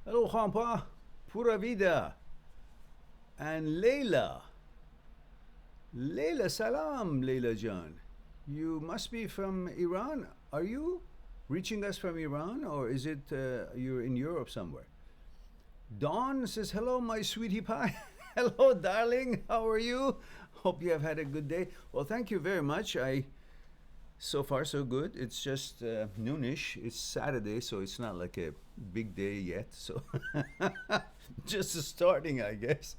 Hello, Khampa, Pura Vida, and Leila. Leila, salam, Leila Jan. You must be from Iran. Are you reaching us from Iran, or is it you're in Europe somewhere? Dawn says, hello, my sweetie pie. Hello, darling. How are you? Hope you have had a good day. Well, thank you very much. So far so good. It's just noonish. It's Saturday, so it's not like a big day yet. So just starting, I guess.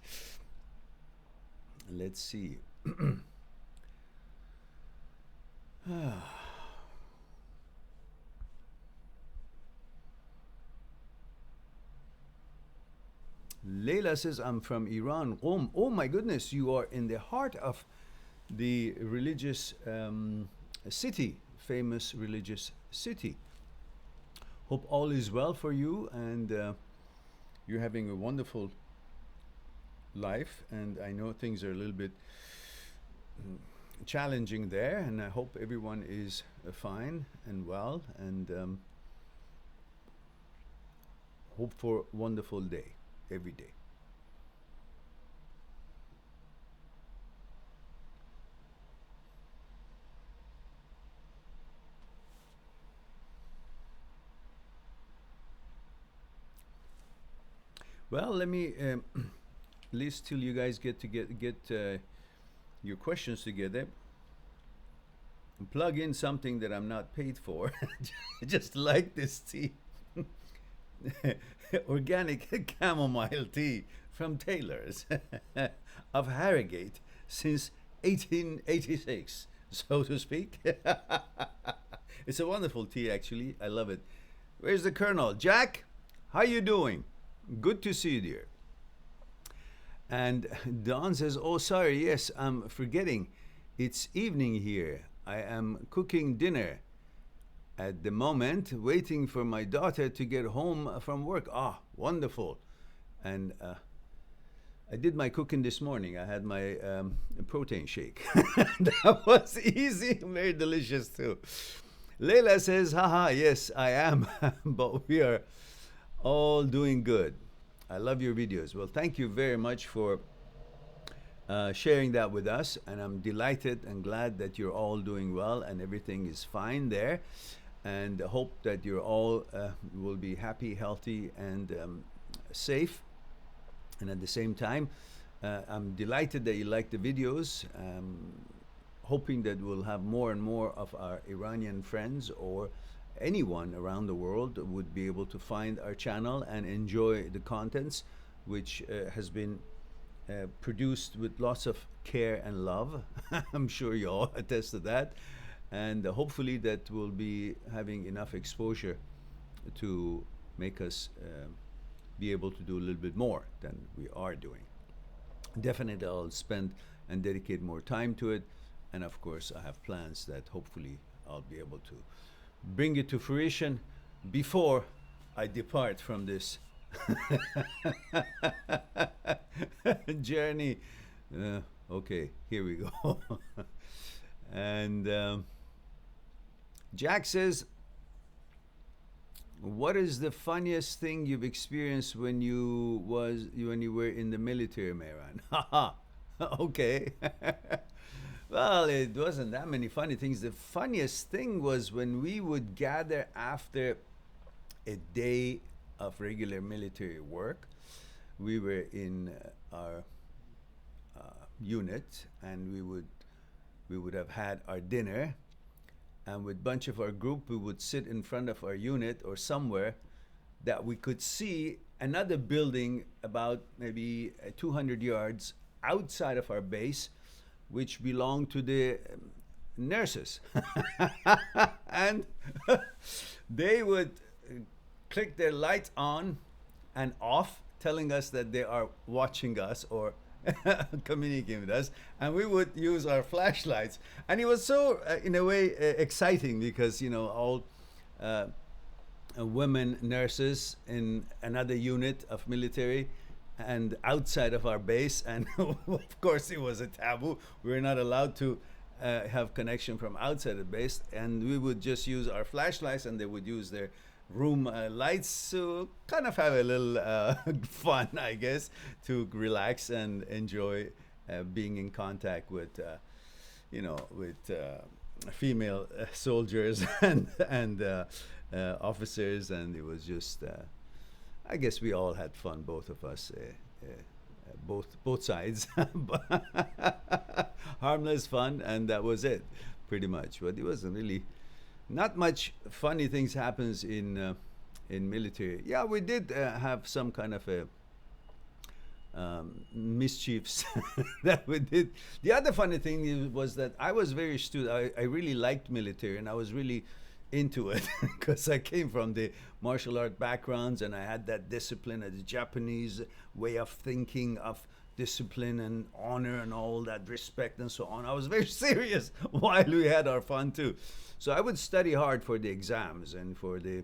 Let's see. Leila says, I'm from Iran, Qom. Oh my goodness, you are in the heart of the religious city, famous religious city. Hope all is well for you, and you're having a wonderful life. And I know things are a little bit challenging there, and I hope everyone is fine and well, and hope for a wonderful day every day. Well, let me at least till you guys get your questions together, plug in something that I'm not paid for. Just like this tea. Organic chamomile tea from Taylor's of Harrogate since 1886, so to speak. It's a wonderful tea, actually. I love it. Where's the Colonel? Jack, how you doing? Good to see you, dear. And Don says, oh, sorry, yes, I'm forgetting. It's evening here. I am cooking dinner at the moment, waiting for my daughter to get home from work. Ah, wonderful. And I did my cooking this morning. I had my protein shake. That was easy, very delicious too. Leila says, haha, yes, I am, but we are all doing good. I love your videos. Well, thank you very much for sharing that with us, and I'm delighted and glad that you're all doing well and everything is fine there, and hope that you're all will be happy, healthy, and safe. And at the same time, I'm delighted that you like the videos. Hoping that we'll have more and more of our Iranian friends or anyone around the world would be able to find our channel and enjoy the contents, which has been produced with lots of care and love. I'm sure you all attest to that, and hopefully that will be having enough exposure to make us be able to do a little bit more than we are doing. Definitely I'll spend and dedicate more time to it, and of course I have plans that hopefully I'll be able to bring it to fruition before I depart from this journey. Okay, here we go. And Jack says, what is the funniest thing you've experienced when you were in the military, Mehran? Haha. Okay. Well, it wasn't that many funny things. The funniest thing was when we would gather after a day of regular military work. We were in our unit, and we would have had our dinner, and with a bunch of our group, we would sit in front of our unit or somewhere that we could see another building about maybe 200 yards outside of our base, which belonged to the nurses. And they would click their lights on and off, telling us that they are watching us or communicating with us, and we would use our flashlights. And it was so, in a way, exciting, because, you know, all women nurses in another unit of military and outside of our base, and of course it was a taboo. We were not allowed to have connection from outside the base, and we would just use our flashlights, and they would use their room lights to kind of have a little fun, I guess, to relax and enjoy being in contact with, with female soldiers and officers, and it was just, I guess we all had fun, both of us. Both sides, harmless fun, and that was it, pretty much. But it wasn't really not much funny things happens in military. Yeah, we did have some kind of a mischiefs that we did. The other funny thing was that I was very astute. I really liked military, and I was really into it because I came from the martial art backgrounds, and I had that discipline, the Japanese way of thinking of discipline and honor and all that, respect and so on. I was very serious while we had our fun too. So I would study hard for the exams and for the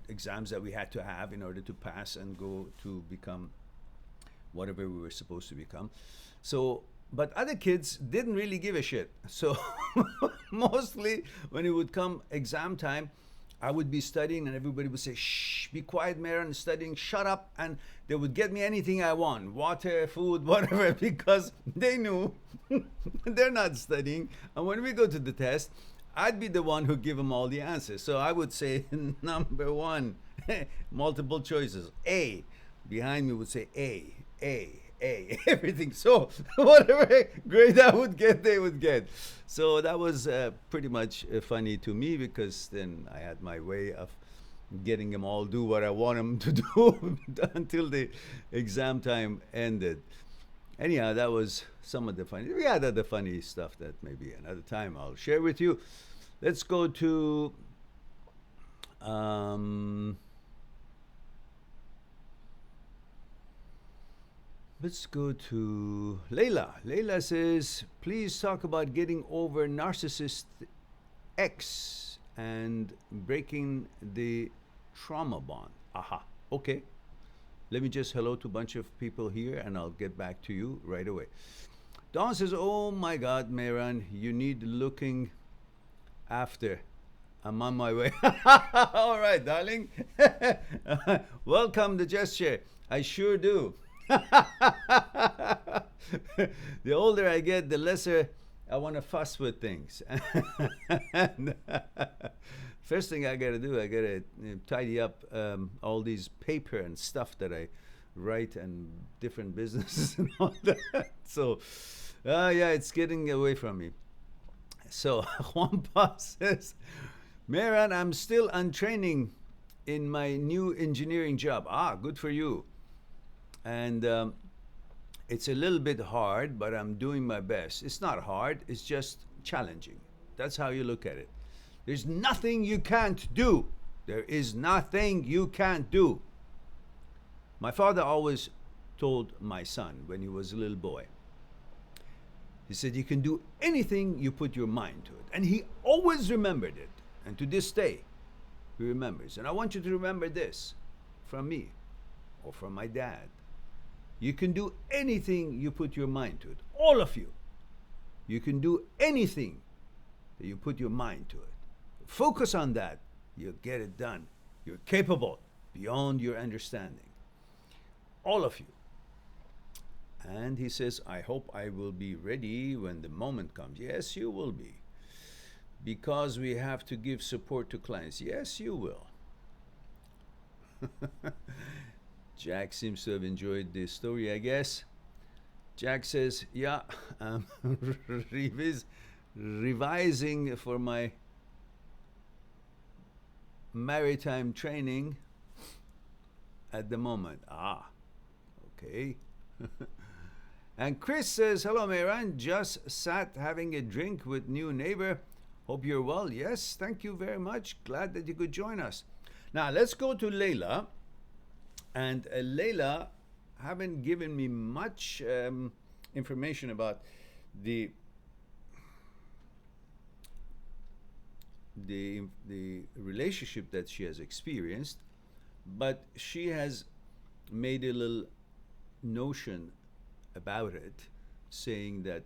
exams that we had to have in order to pass and go to become whatever we were supposed to become. So but other kids didn't really give a shit. So mostly when it would come exam time, I would be studying and everybody would say, shh, be quiet, Mehran, studying, shut up. And they would get me anything I want, water, food, whatever, because they knew they're not studying. And when we go to the test, I'd be the one who give them all the answers. So I would say, number one, multiple choices, A. Behind me would say A, everything. So whatever grade I would get, they would get. So that was pretty much funny to me, because then I had my way of getting them all do what I want them to do until the exam time ended. Anyhow, that was some of the funny. We had other funny stuff that maybe another time I'll share with you. Let's go to let's go to Layla. Layla says, please talk about getting over narcissist X and breaking the trauma bond. Aha. Okay. Let me just hello to a bunch of people here and I'll get back to you right away. Dawn says, oh my God, Mehran, you need looking after. I'm on my way. All right, darling. Welcome the gesture. I sure do. The older I get, the lesser I want to fuss with things. And, first thing I got to do, I got to tidy up all these paper and stuff that I write and different businesses and all that. So, yeah, it's getting away from me. So, Juan Pa says, Mehran, I'm still on training in my new engineering job. Ah, good for you. And it's a little bit hard, but I'm doing my best. It's not hard, it's just challenging. That's how you look at it. There's nothing you can't do. There is nothing you can't do. My father always told my son when he was a little boy, he said, you can do anything you put your mind to it. And he always remembered it. And to this day, he remembers. And I want you to remember this from me or from my dad. You can do anything you put your mind to it. All of you. You can do anything that you put your mind to it. Focus on that. You'll get it done. You're capable beyond your understanding. All of you. And he says, I hope I will be ready when the moment comes. Yes, you will be. Because we have to give support to clients. Yes, you will. Jack seems to have enjoyed this story, I guess. Jack says, yeah, I'm revising for my maritime training at the moment. Ah, okay. And Chris says, hello, Mehran. Just sat having a drink with new neighbor. Hope you're well. Yes, thank you very much. Glad that you could join us. Now, let's go to Layla. And Layla haven't given me much information about the relationship that she has experienced, but she has made a little notion about it, saying that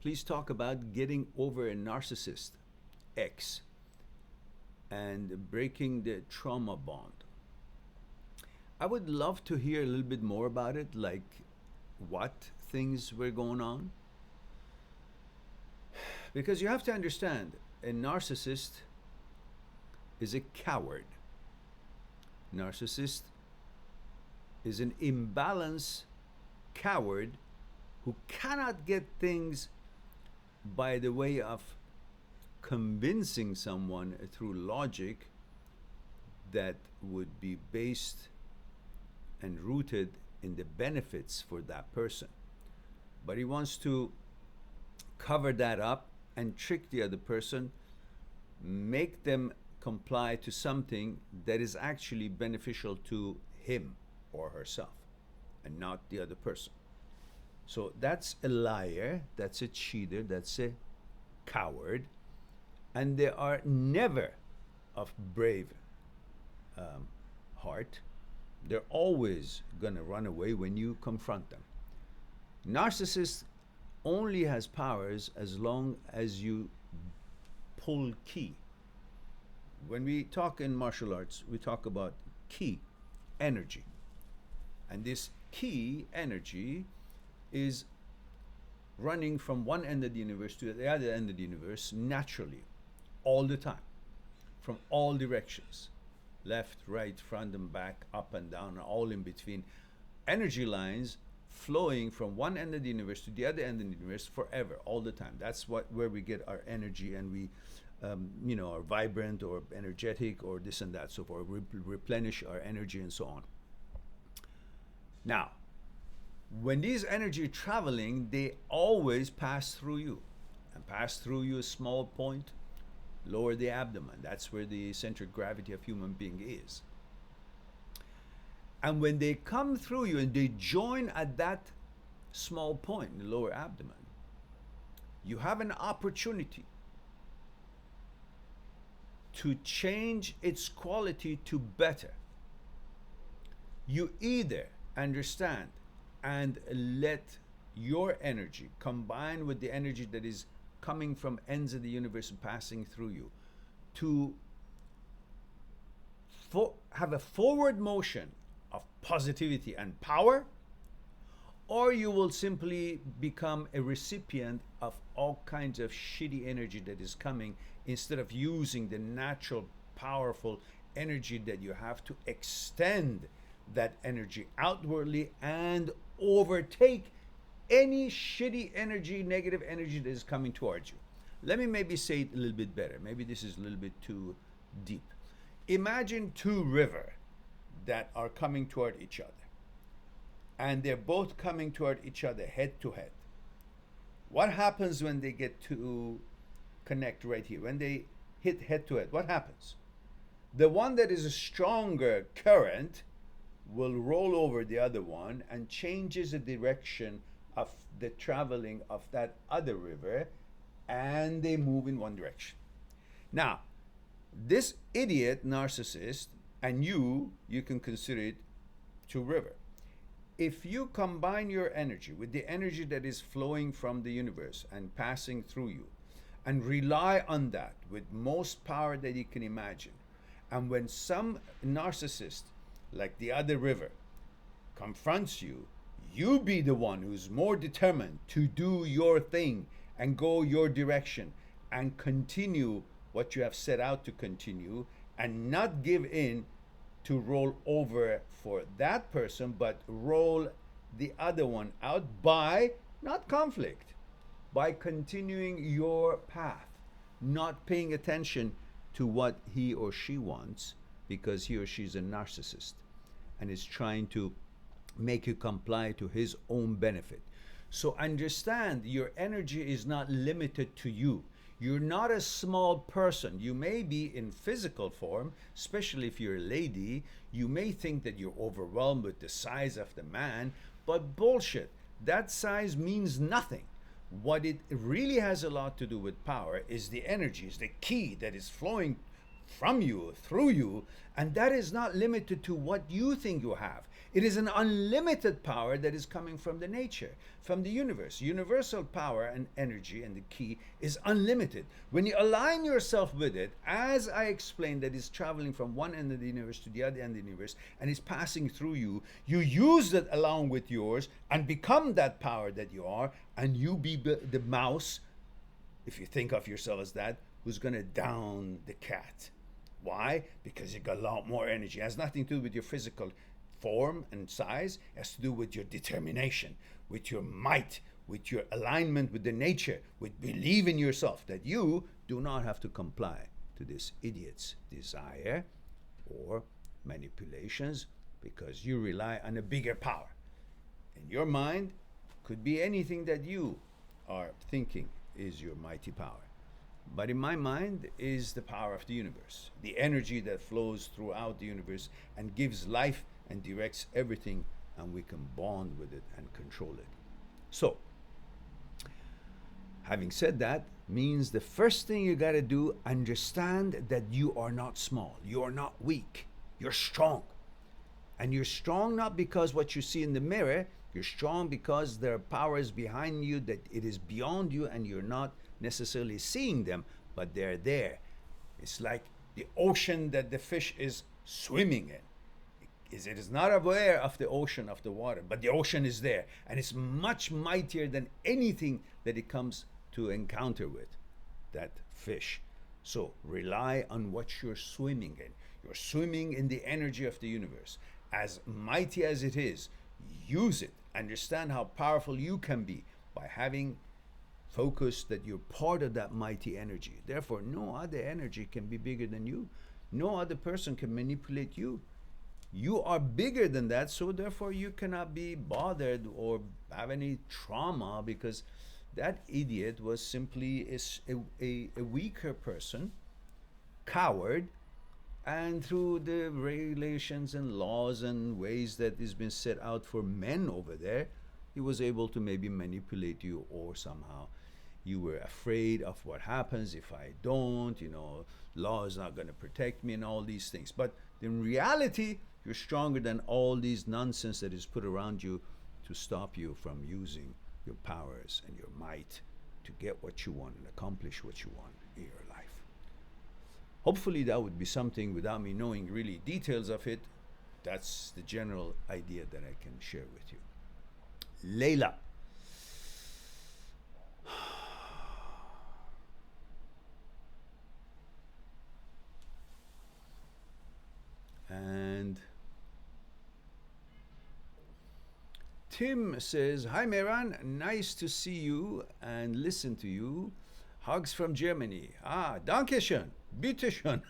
please talk about getting over a narcissist X. and breaking the trauma bond. I would love to hear a little bit more about it, like what things were going on. Because you have to understand, a narcissist is a coward. Narcissist is an imbalanced coward who cannot get things by the way of convincing someone through logic that would be based and rooted in the benefits for that person. But he wants to cover that up and trick the other person, make them comply to something that is actually beneficial to him or herself and not the other person. So that's a liar, that's a cheater, that's a coward, and they are never of brave heart. They're always gonna run away when you confront them. Narcissist only has powers as long as you pull ki. When we talk in martial arts, we talk about ki, energy. And this ki energy is running from one end of the universe to the other end of the universe naturally, all the time, from all directions. Left, right, front and back, up and down, all in between. Energy lines flowing from one end of the universe to the other end of the universe forever, all the time. That's where we get our energy, and we are vibrant or energetic or this and that, so forth. Replenish our energy and so on. Now, when these energy are traveling, they always pass through you, and pass through you a small point, lower the abdomen. That's where the center of gravity of human being is. And when they come through you and they join at that small point in the lower abdomen, you have an opportunity to change its quality to better. You either understand and let your energy combine with the energy that is coming from ends of the universe and passing through you to have a forward motion of positivity and power, or you will simply become a recipient of all kinds of shitty energy that is coming, instead of using the natural, powerful energy that you have to extend that energy outwardly and overtake any shitty energy, negative energy that is coming towards you. Let me maybe say it a little bit better. Maybe this is a little bit too deep. Imagine two rivers that are coming toward each other, and they're both coming toward each other head to head. What happens when they get to connect right here? When they hit head to head, what happens? The one that is a stronger current will roll over the other one and changes the direction of the traveling of that other river, and they move in one direction. Now, this idiot narcissist and you can consider it two river. If you combine your energy with the energy that is flowing from the universe and passing through you, and rely on that with most power that you can imagine, and when some narcissist, like the other river, confronts you, you be the one who's more determined to do your thing and go your direction and continue what you have set out to continue, and not give in to roll over for that person, but roll the other one out by not conflict, by continuing your path, not paying attention to what he or she wants, because he or she is a narcissist and is trying to make you comply to his own benefit. So understand, your energy is not limited to you. You're not a small person. You may be in physical form, especially if you're a lady. You may think that you're overwhelmed with the size of the man, but bullshit. That size means nothing. What it really has a lot to do with power is the energy, is the ki that is flowing from you, through you, and that is not limited to what you think you have. It is an unlimited power that is coming from the nature, from the universe. Universal power and energy, and the key is unlimited. When you align yourself with it, as I explained, that is traveling from one end of the universe to the other end of the universe and is passing through you, you use it along with yours and become that power that you are, and you be the mouse, if you think of yourself as that, who's going to down the cat. Why? Because you got a lot more energy. It has nothing to do with your physical form and size. It has to do with your determination, with your might, with your alignment with the nature, with believe in yourself that you do not have to comply to this idiot's desire or manipulations, because you rely on a bigger power. And your mind could be anything that you are thinking is your mighty power. But in my mind is the power of the universe, the energy that flows throughout the universe and gives life and directs everything, and we can bond with it and control it. So, having said that, means the first thing you got to do, understand that you are not small, you are not weak, you're strong. And you're strong not because what you see in the mirror, you're strong because there are powers behind you that it is beyond you and you're not necessarily seeing them, but they're there. It's like the ocean that the fish is swimming in. It is not aware of the ocean, of the water, but the ocean is there, and it's much mightier than anything that it comes to encounter with, that fish. So rely on what you're swimming in. You're swimming in the energy of the universe. As mighty as it is, use it. Understand how powerful you can be by having focus that you're part of that mighty energy. Therefore, no other energy can be bigger than you. No other person can manipulate you. You are bigger than that, so therefore you cannot be bothered or have any trauma, because that idiot was simply a weaker person, coward, and through the regulations and laws and ways that has been set out for men over there, he was able to maybe manipulate you, or somehow you were afraid of what happens if I don't, law is not going to protect me and all these things. But in reality, you're stronger than all these nonsense that is put around you to stop you from using your powers and your might to get what you want and accomplish what you want in your life. Hopefully that would be something, without me knowing really details of it, that's the general idea that I can share with you. Layla. And Tim says, hi Mehran, nice to see you and listen to you. Hugs from Germany. Dankeschön, bitteschön.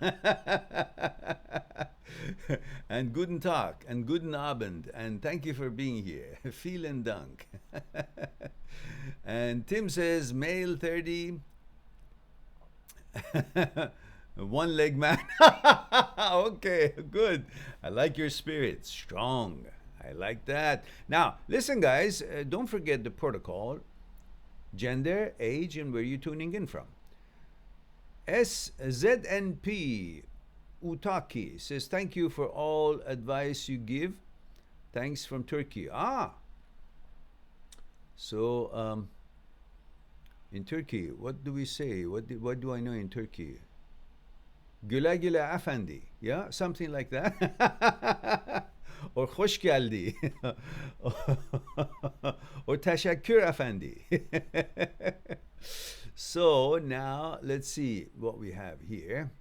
And guten Tag and guten Abend, and thank you for being here. Vielen Dank. And Tim says, male 30, one leg man. Okay, good. I like your spirit. Strong. I like that. Now, listen, guys, don't forget the protocol. Gender, age, and where you're tuning in from. SZNP Utaki says, thank you for all advice you give. Thanks from Turkey. So, in Turkey, what do we say? What do I know in Turkey? Güle güle efendi. Yeah, something like that. Or hoş geldi. Or teşekkür efendi. So now let's see what we have here.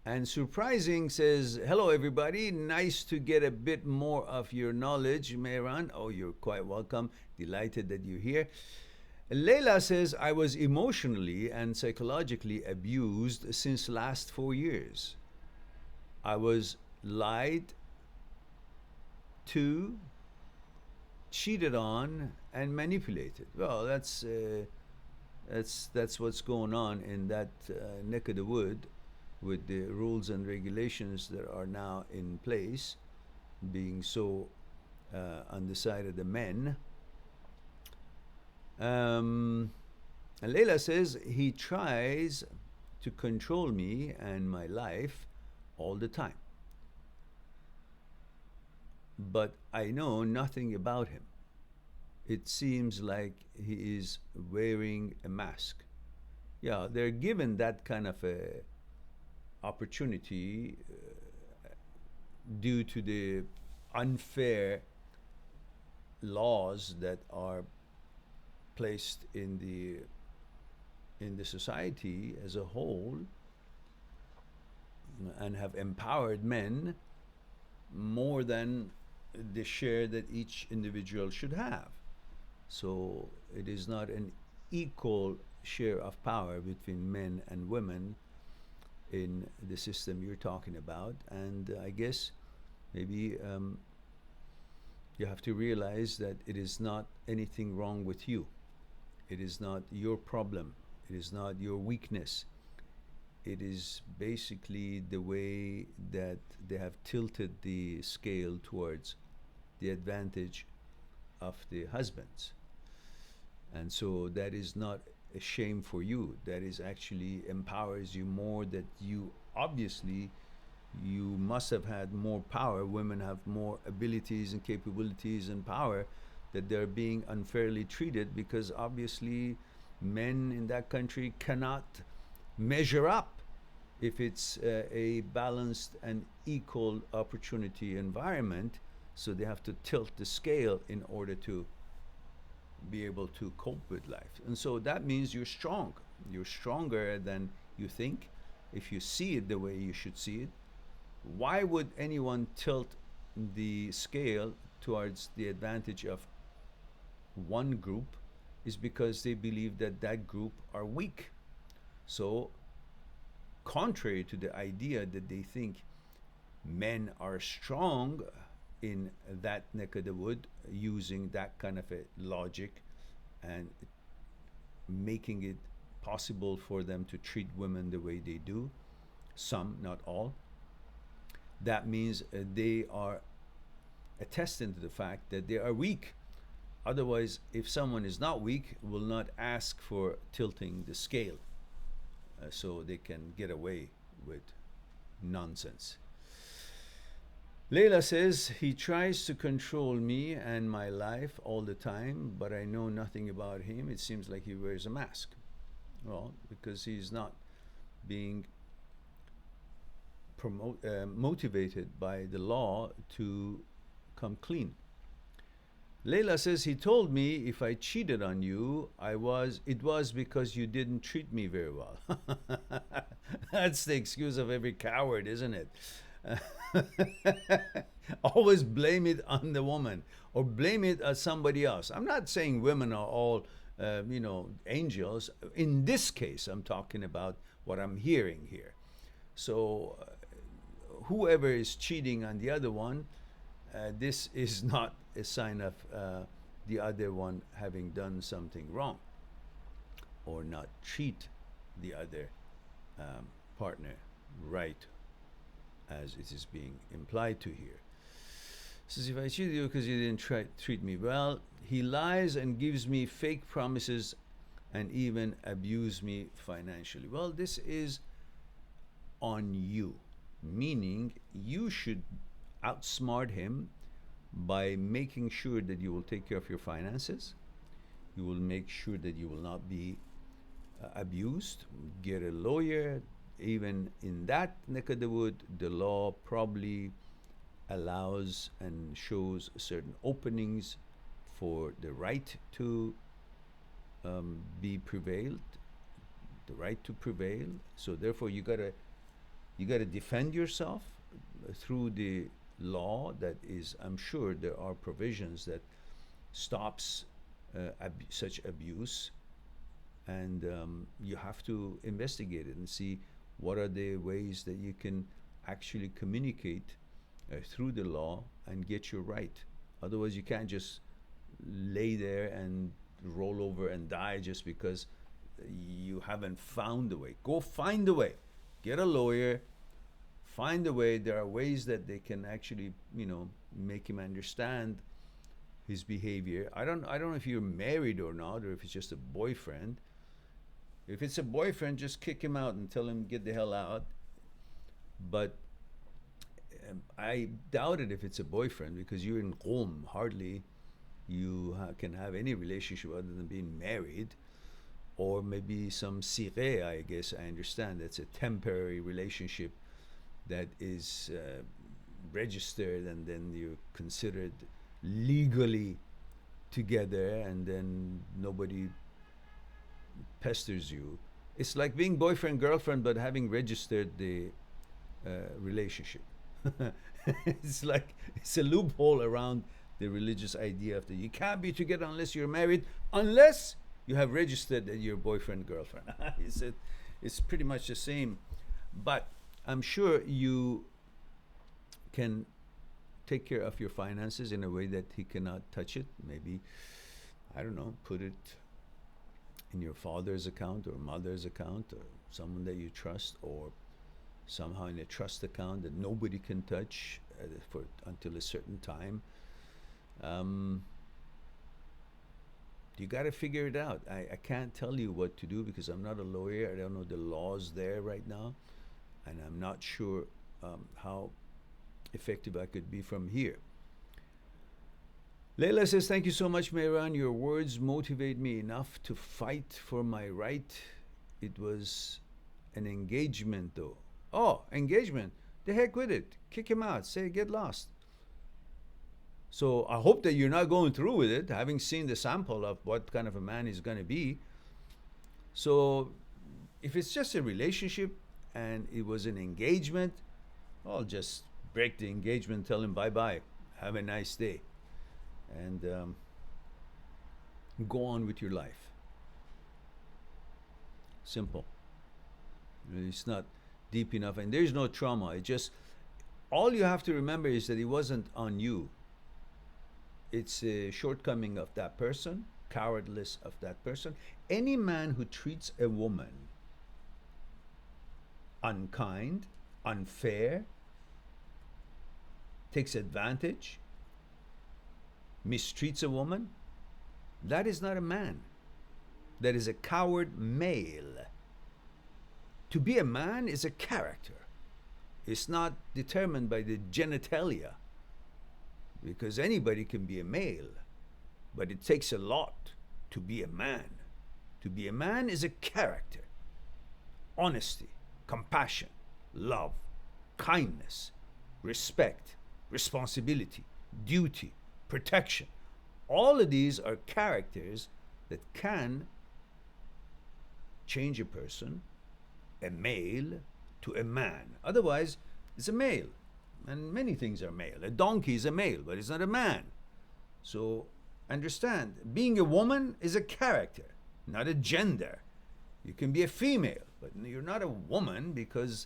And Surprising says, hello everybody, nice to get a bit more of your knowledge, Mehran. Oh, you're quite welcome. Delighted that you're here. Leila says, I was emotionally and psychologically abused since last 4 years. I was lied to, cheated on, and manipulated. Well, that's what's going on in that neck of the wood, with the rules and regulations that are now in place, being so on the side of the men. And Leila says he tries to control me and my life all the time. But I know nothing about him. It seems like he is wearing a mask. Yeah, they're given that kind of a opportunity due to the unfair laws that are placed in the society as a whole, and have empowered men more than the share that each individual should have. So it is not an equal share of power between men and women in the system you're talking about. And I guess maybe you have to realize that it is not anything wrong with you. It is not your problem. It is not your weakness. It is basically the way that they have tilted the scale towards the advantage of the husbands. And so that is not a shame for you. That is actually empowers you more, that you obviously you must have had more power. Women have more abilities and capabilities and power, that they're being unfairly treated because obviously men in that country cannot measure up if it's a balanced and equal opportunity environment. So they have to tilt the scale in order to be able to cope with life. And so that means you're strong. You're stronger than you think if you see it the way you should see it. Why would anyone tilt the scale towards the advantage of one group? Is because they believe that that group are weak. So contrary to the idea that they think men are strong in that neck of the wood, using that kind of a logic and making it possible for them to treat women the way they do, some, not all, that means they are attesting to the fact that they are weak. Otherwise, if someone is not weak, will not ask for tilting the scale so they can get away with nonsense. Leila says, he tries to control me and my life all the time, but I know nothing about him. It seems like he wears a mask. Well, because he's not being motivated by the law to come clean. Leila says, he told me if I cheated on you, it was because you didn't treat me very well. That's the excuse of every coward, isn't it? Always blame it on the woman or blame it on somebody else. I'm not saying women are all, angels. In this case, I'm talking about what I'm hearing here. So whoever is cheating on the other one, this is not a sign of the other one having done something wrong or not treat the other partner right, as it is being implied to here. Says, if I cheated you because you didn't treat me well, he lies and gives me fake promises and even abuse me financially. Well, this is on you, meaning you should outsmart him by making sure that you will take care of your finances. You will make sure that you will not be abused. Get a lawyer. Even in that neck of the wood, the law probably allows and shows certain openings for the right to be prevailed, the right to prevail. So therefore, you gotta defend yourself through the law. That is, I'm sure there are provisions that stops such abuse, and you have to investigate it and see what are the ways that you can actually communicate through the law and get your right. Otherwise, you can't just lay there and roll over and die just because you haven't found a way. Go find a way. Get a lawyer. Find a way. There are ways that they can actually, make him understand his behavior. I don't know if you're married or not, or if it's just a boyfriend. If it's a boyfriend, just kick him out and tell him get the hell out. But I doubt it if it's a boyfriend, because you're in Qom. Hardly you can have any relationship other than being married, or maybe some sireh. I guess I understand that's a temporary relationship that is registered, and then you're considered legally together, and then nobody pesters you. It's like being boyfriend girlfriend but having registered the relationship. It's like it's a loophole around the religious idea of that you can't be together unless you're married, unless you have registered that you're boyfriend girlfriend. It's pretty much the same, but I'm sure you can take care of your finances in a way that he cannot touch it. Maybe, I don't know, put it in your father's account or mother's account or someone that you trust, or somehow in a trust account that nobody can touch for until a certain time. You got to figure it out. I can't tell you what to do because I'm not a lawyer. I don't know the laws there right now, and I'm not sure how effective I could be from here. Leila says, thank you so much, Mehran. Your words motivate me enough to fight for my right. It was an engagement, though. Oh, engagement. The heck with it. Kick him out. Say, get lost. So I hope that you're not going through with it, having seen the sample of what kind of a man he's going to be. So if it's just a relationship and it was an engagement, I'll just break the engagement, tell him bye-bye. Have a nice day. And go on with your life. Simple. It's not deep enough, and there's no trauma. It just, all you have to remember is that it wasn't on you. It's a shortcoming of that person, cowardliness of that person. Any man who treats a woman unkind, unfair, takes advantage, mistreats a woman, that is not a man. That is a coward male. To be a man is a character. It's not determined by the genitalia, because anybody can be a male, but it takes a lot to be a man. To be a man is a character. Honesty, compassion, love, kindness, respect, responsibility, duty, protection. All of these are characters that can change a person, a male, to a man. Otherwise, it's a male. And many things are male. A donkey is a male, but it's not a man. So understand, being a woman is a character, not a gender. You can be a female, but you're not a woman because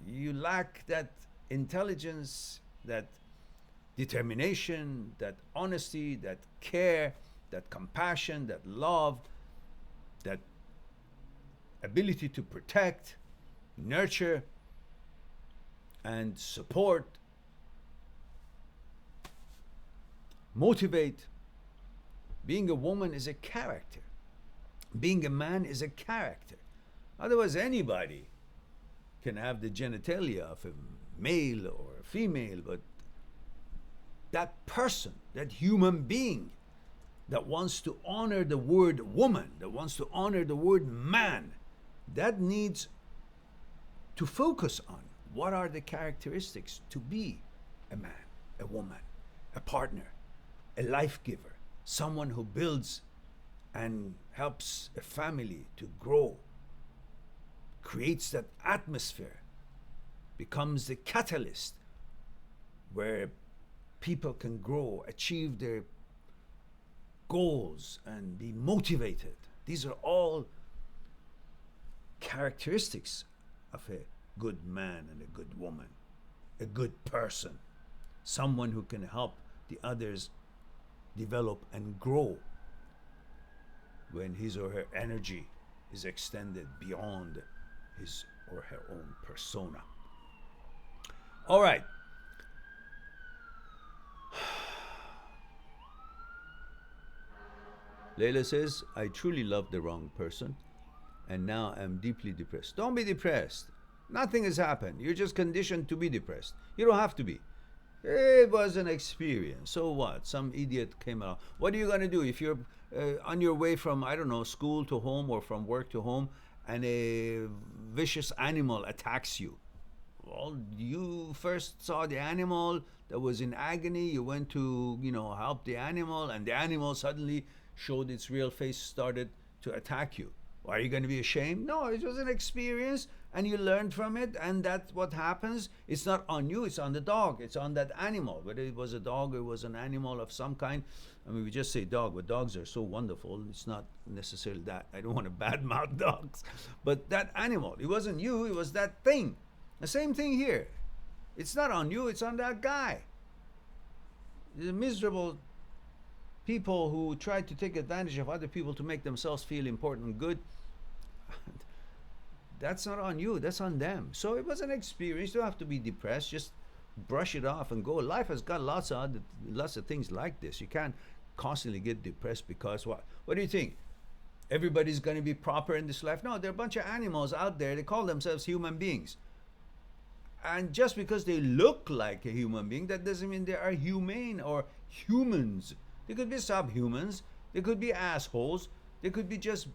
you lack that intelligence, that determination, that honesty, that care, that compassion, that love, that ability to protect, nurture, and support, motivate. Being a woman is a character. Being a man is a character. Otherwise, anybody can have the genitalia of a male or a female, but that person, that human being that wants to honor the word woman, that wants to honor the word man, that needs to focus on what are the characteristics to be a man, a woman, a partner, a life giver, someone who builds and helps a family to grow, creates that atmosphere, becomes the catalyst where people can grow, achieve their goals, and be motivated. These are all characteristics of a good man and a good woman, a good person, someone who can help the others develop and grow when his or her energy is extended beyond his or her own persona. All right. Leila says, I truly love the wrong person. and now I'm deeply depressed. Don't be depressed. Nothing has happened. You're just conditioned to be depressed. You don't have to be. It was an experience. So what? Some idiot came along. What are you going to do if you're on your way from, I don't know, school to home or from work to home, and a vicious animal attacks you? Well, you first saw the animal that was in agony. You went to, help the animal, and the animal suddenly showed its real face, started to attack you. Are you going to be ashamed? No, it was an experience, and you learned from it, and that's what happens. It's not on you, it's on the dog, it's on that animal. Whether it was a dog or it was an animal of some kind. I mean, we just say dog, but dogs are so wonderful. It's not necessarily that. I don't want to badmouth dogs. But that animal, it wasn't you, it was that thing. The same thing here. It's not on you, it's on that guy. The miserable people who try to take advantage of other people to make themselves feel important and good, that's not on you, that's on them. So it was an experience. You don't have to be depressed. Just brush it off and go. Life has got lots of things like this. You can't constantly get depressed because what? What do you think? Everybody's going to be proper in this life? No, there are a bunch of animals out there. They call themselves human beings. And just because they look like a human being, that doesn't mean they are humane or humans. They could be subhumans. They could be assholes. They could be just,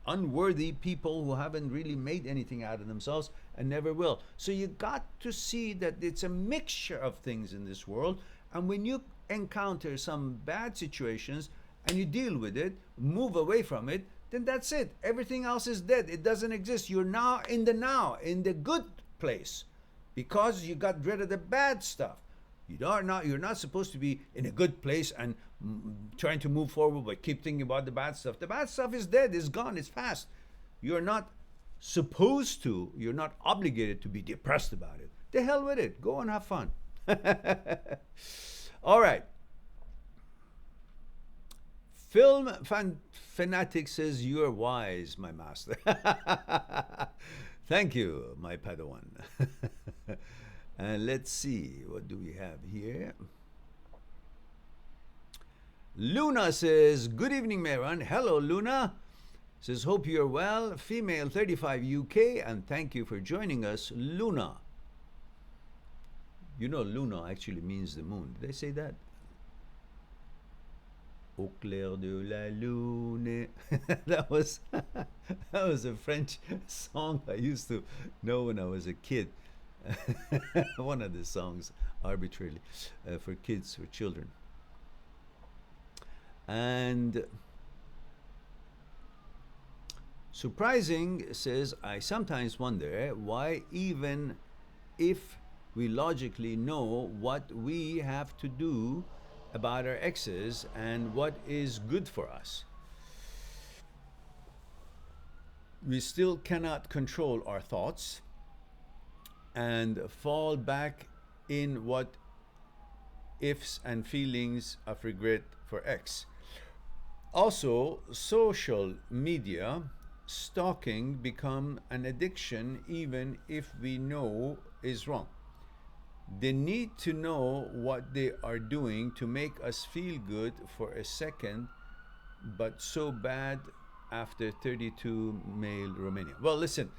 unworthy people who haven't really made anything out of themselves and never will. So you got to see that it's a mixture of things in this world. And when you encounter some bad situations and you deal with it, move away from it, then that's it. Everything else is dead. It doesn't exist. You're now, in the good place, because you got rid of the bad stuff. You're not supposed to be in a good place and trying to move forward, but keep thinking about the bad stuff. The bad stuff is dead, it's gone, it's past. You're not supposed to, you're not obligated to be depressed about it. The hell with it. Go and have fun. All right. Film fanatic says, "You're wise, my master." Thank you, my Padawan. And let's see, what do we have here? Luna says, "Good evening, Mehran." Hello, Luna. Says, "Hope you're well. Female 35 UK, and thank you for joining us, Luna." You know, Luna actually means the moon. Did I say that? Au clair de la lune. that was a French song I used to know when I was a kid. One of the songs, arbitrarily, for kids, for children. And Surprising says, "I sometimes wonder why, even if we logically know what we have to do about our exes and what is good for us, we still cannot control our thoughts and fall back in what ifs and feelings of regret for ex. Also, social media stalking become an addiction even if we know is wrong. They need to know what they are doing to make us feel good for a second, but so bad after 32 male Romania." Well, listen,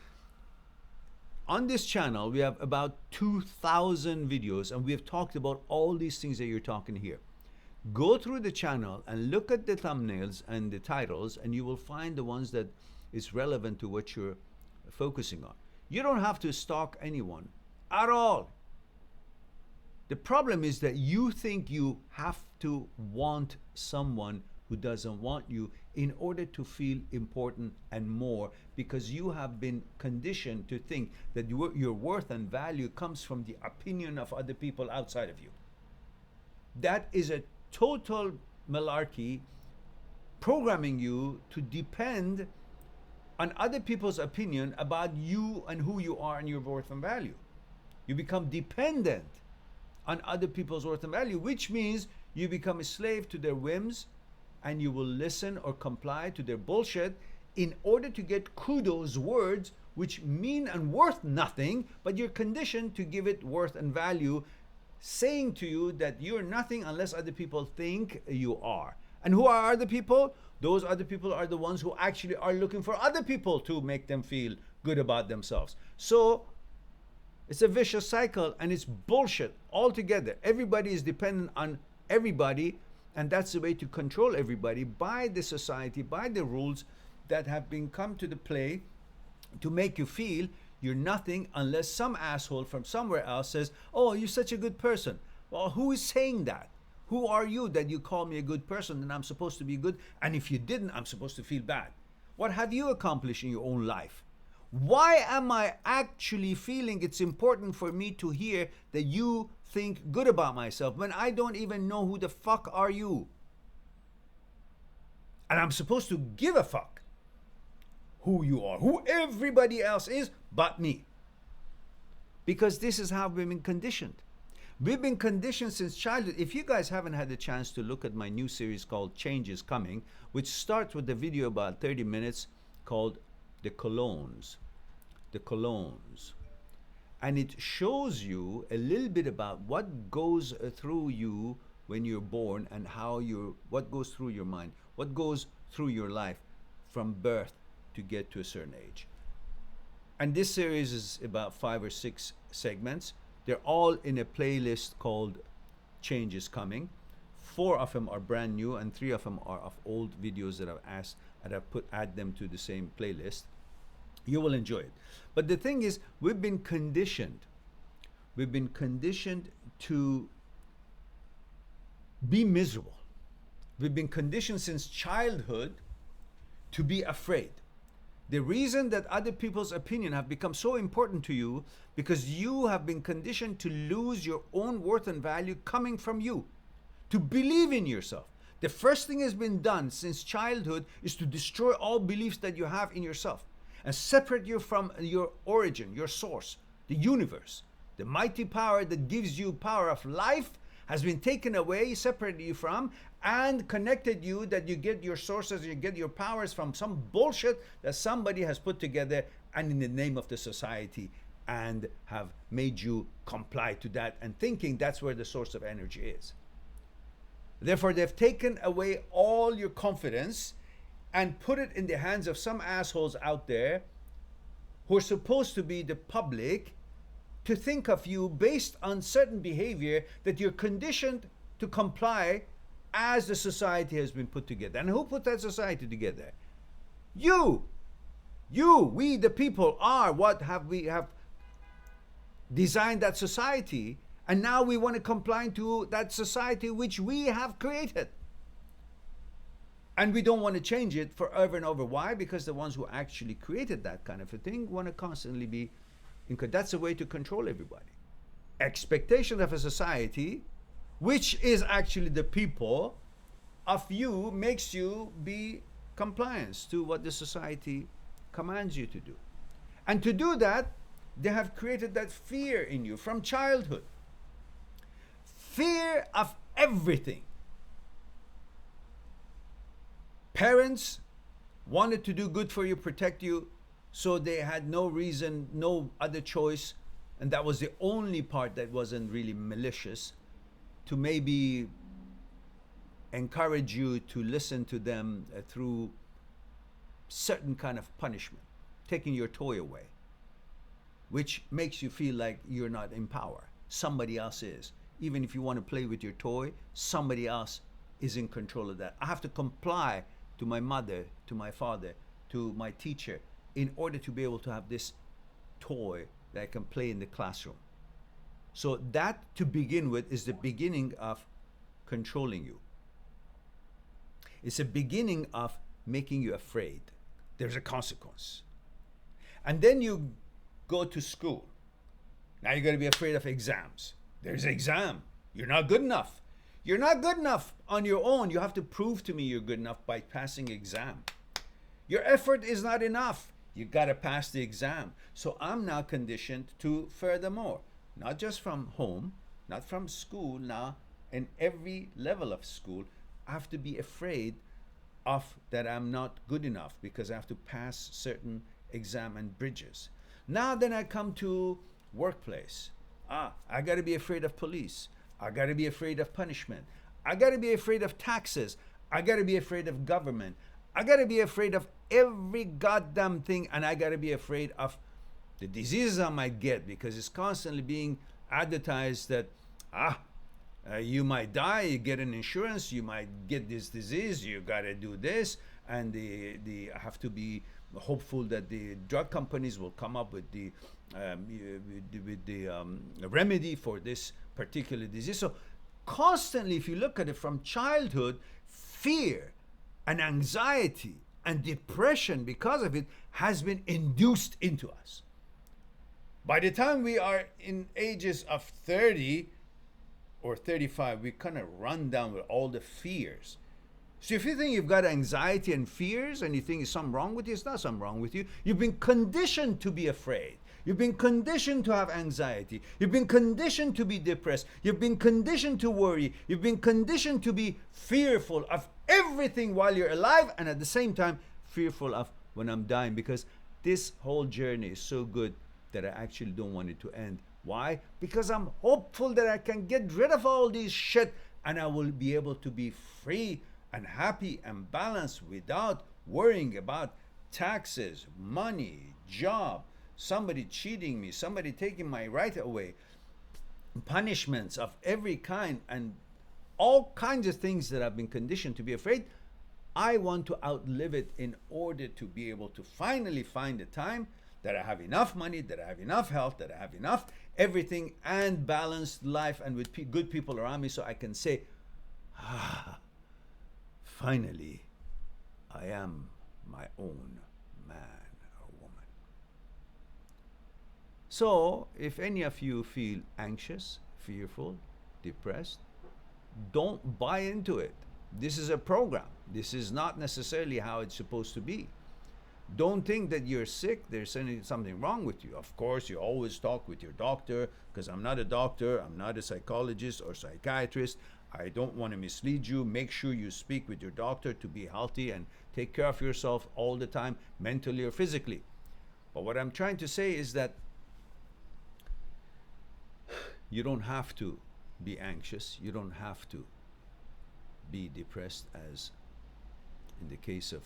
on this channel, we have about 2,000 videos, and we have talked about all these things that you're talking here. Go through the channel and look at the thumbnails and the titles, and you will find the ones that is relevant to what you're focusing on. You don't have to stalk anyone at all. The problem is that you think you have to want someone who doesn't want you in order to feel important and more, because you have been conditioned to think that your worth and value comes from the opinion of other people outside of you. That is a total malarkey, programming you to depend on other people's opinion about you and who you are and your worth and value. You become dependent on other people's worth and value, which means you become a slave to their whims, and you will listen or comply to their bullshit in order to get kudos, words which mean and worth nothing, but you're conditioned to give it worth and value, saying to you that you're nothing unless other people think you are. And who are other people? Those other people are the ones who actually are looking for other people to make them feel good about themselves. So it's a vicious cycle, and it's bullshit altogether. Everybody is dependent on everybody, and that's the way to control everybody, by the society, by the rules that have been come to the play to make you feel you're nothing unless some asshole from somewhere else says, oh, you're such a good person. Well, who is saying that? Who are you that you call me a good person and I'm supposed to be good? And if you didn't, I'm supposed to feel bad. What have you accomplished in your own life? Why am I actually feeling it's important for me to hear that you think good about myself when I don't even know who the fuck are you? And I'm supposed to give a fuck who you are, who everybody else is but me. Because this is how we've been conditioned. We've been conditioned since childhood. If you guys haven't had the chance to look at my new series called Change is Coming, which starts with a video about 30 minutes called The Colognes. The Colognes. And it shows you a little bit about what goes through you when you're born, and what goes through your mind, what goes through your life from birth to get to a certain age. And this series is about 5 or 6 segments. They're all in a playlist called Change is Coming. 4 of them are brand new, and 3 of them are of old videos that I've add them to the same playlist. You will enjoy it. But the thing is, we've been conditioned. We've been conditioned to be miserable. We've been conditioned since childhood to be afraid. The reason that other people's opinion have become so important to you, because you have been conditioned to lose your own worth and value coming from you, to believe in yourself. The first thing has been done since childhood is to destroy all beliefs that you have in yourself and separate you from your origin, your source, the universe. The mighty power that gives you power of life has been taken away, separated you from, and connected you that you get your sources, you get your powers from some bullshit that somebody has put together and in the name of the society, and have made you comply to that and thinking that's where the source of energy is. Therefore, they've taken away all your confidence and put it in the hands of some assholes out there who are supposed to be the public, to think of you based on certain behavior that you're conditioned to comply as the society has been put together. And who put that society together? You, we the people are we have designed that society, and now we want to comply to that society which we have created. And we don't want to change it forever and over. Why? Because the ones who actually created that kind of a thing want to constantly be that's a way to control everybody. Expectation of a society, which is actually the people of you, makes you be compliance to what the society commands you to do. And to do that, they have created that fear in you from childhood. Fear of everything. Parents wanted to do good for you, protect you, so they had no reason, no other choice, and that was the only part that wasn't really malicious, to maybe encourage you to listen to them through certain kind of punishment, taking your toy away, which makes you feel like you're not in power. Somebody else is. Even if you want to play with your toy, somebody else is in control of that. I have to comply to my mother, to my father, to my teacher, in order to be able to have this toy that I can play in the classroom. So that, to begin with, is the beginning of controlling you. It's a beginning of making you afraid. There's a consequence. And then you go to school. Now you're going to be afraid of exams. There's an exam. You're not good enough. You're not good enough on your own. You have to prove to me you're good enough by passing exam. Your effort is not enough. You got to pass the exam. So I'm now conditioned to furthermore, not just from home, not from school, now in every level of school, I have to be afraid of that I'm not good enough because I have to pass certain exam and bridges. Now then I come to workplace. I got to be afraid of police. I got to be afraid of punishment. I got to be afraid of taxes. I got to be afraid of government. I got to be afraid of every goddamn thing, and I got to be afraid of the diseases I might get, because it's constantly being advertised that, you might die, you get an insurance, you might get this disease, you got to do this, and the have to be hopeful that the drug companies will come up with the remedy for this particular disease. So constantly, if you look at it from childhood, fear and anxiety and depression because of it has been induced into us. By the time we are in ages of 30 or 35, we kind of run down with all the fears. So if you think you've got anxiety and fears and you think there's something wrong with you, it's not something wrong with you. You've been conditioned to be afraid. You've been conditioned to have anxiety. You've been conditioned to be depressed. You've been conditioned to worry. You've been conditioned to be fearful of everything while you're alive, and at the same time fearful of when I'm dying, because this whole journey is so good that I actually don't want it to end. Why? Because I'm hopeful that I can get rid of all this shit and I will be able to be free and happy and balanced without worrying about taxes, money, job, somebody cheating me, somebody taking my right away, punishments of every kind, and all kinds of things that I've been conditioned to be afraid. I want to outlive it in order to be able to finally find a time that I have enough money, that I have enough health, that I have enough everything, and balanced life, and with good people around me, so I can say, finally, I am my own man or woman. So, if any of you feel anxious, fearful, depressed, don't buy into it. This is a program. This is not necessarily how it's supposed to be. Don't think that you're sick, there's something wrong with you. Of course, you always talk with your doctor, because I'm not a doctor, I'm not a psychologist or psychiatrist. I don't want to mislead you. Make sure you speak with your doctor to be healthy and take care of yourself all the time, mentally or physically. But what I'm trying to say is that you don't have to be anxious. You don't have to be depressed, as in the case of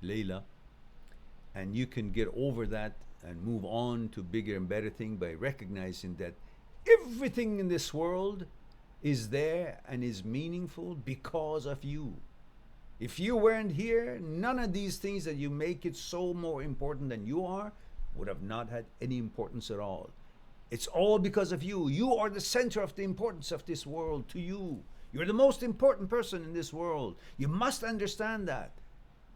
Layla. And you can get over that and move on to bigger and better things by recognizing that everything in this world is there and is meaningful because of you. If you weren't here, none of these things that you make it so more important than you are would have not had any importance at all. It's all because of you. You are the center of the importance of this world to you. You're the most important person in this world. You must understand that.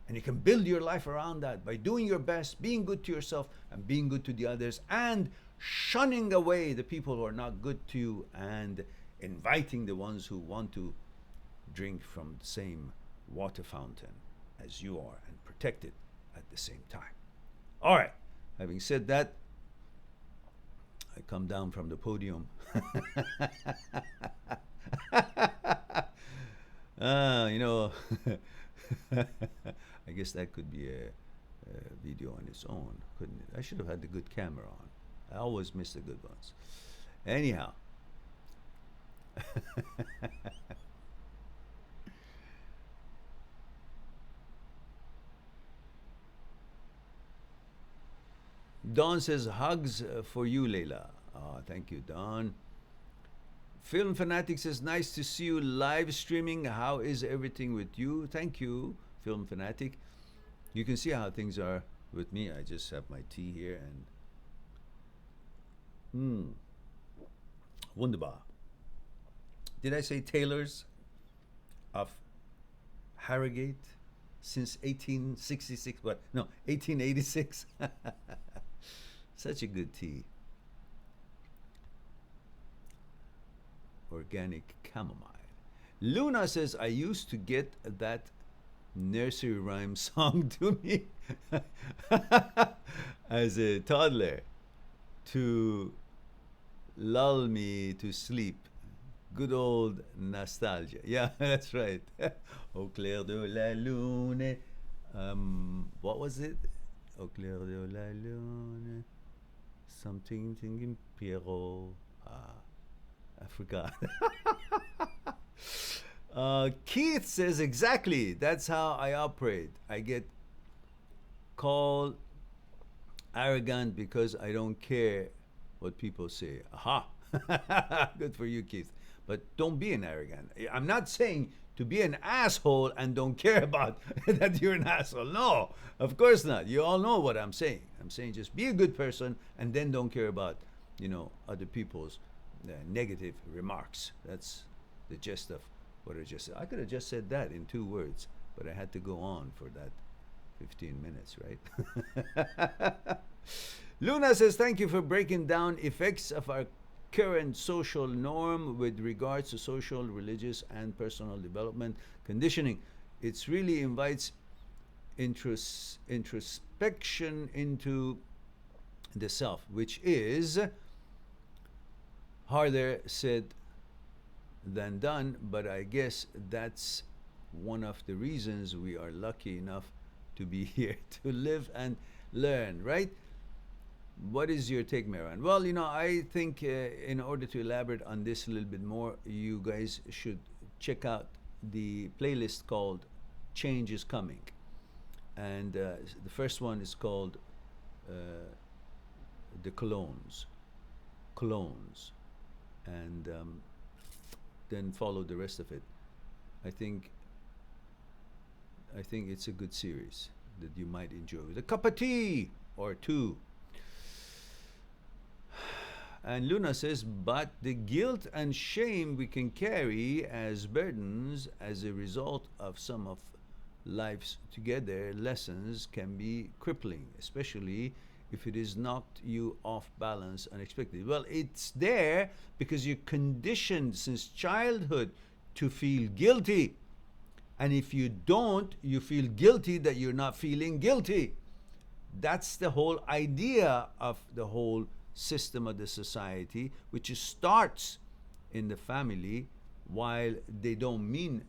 And you can build your life around that by doing your best, being good to yourself and being good to the others, and shunning away the people who are not good to you and inviting the ones who want to drink from the same water fountain as you are and protect it at the same time. All right, having said that, I come down from the podium. You know, I guess that could be a video on its own, couldn't it? I should have had the good camera on. I always miss the good ones. Anyhow. Dawn says, hugs for you, Layla. Oh, thank you, Dawn. Film Fanatic says, nice to see you live streaming. How is everything with you? Thank you, Film Fanatic. You can see how things are with me. I just have my tea here and wunderbar. Did I say Taylor's of Harrogate since 1866? What? No, 1886. Such a good tea. Organic chamomile. Luna says, I used to get that nursery rhyme song to me as a toddler to lull me to sleep. Good old nostalgia. Yeah, that's right. Au clair de la lune. What was it? Au clair de la lune. Something thinking Pierrot. I forgot. Keith says, exactly. That's how I operate. I get called arrogant because I don't care what people say. Aha. Good for you, Keith. But don't be an arrogant. I'm not saying to be an asshole and don't care about that you're an asshole. No, of course not. You all know what I'm saying. I'm saying just be a good person and then don't care about, other people's negative remarks. That's the gist of what I just said. I could have just said that in 2 words, but I had to go on for that 15 minutes, right? Luna says, thank you for breaking down effects of our current social norm with regards to social, religious, and personal development conditioning. It really invites introspection into the self, which is harder said than done, but I guess that's one of the reasons we are lucky enough to be here to live and learn, right? What is your take, Mehran? Well, I think in order to elaborate on this a little bit more, you guys should check out the playlist called Change is Coming. And the first one is called The Clones. And then follow the rest of it. I think it's a good series that you might enjoy with a cup of tea or two. And Luna says, but the guilt and shame we can carry as burdens as a result of some of life's together lessons can be crippling, especially if it is knocked you off balance unexpectedly. Well, it's there because you're conditioned since childhood to feel guilty. And if you don't, you feel guilty that you're not feeling guilty. That's the whole idea of the whole system of the society, which starts in the family, while they don't mean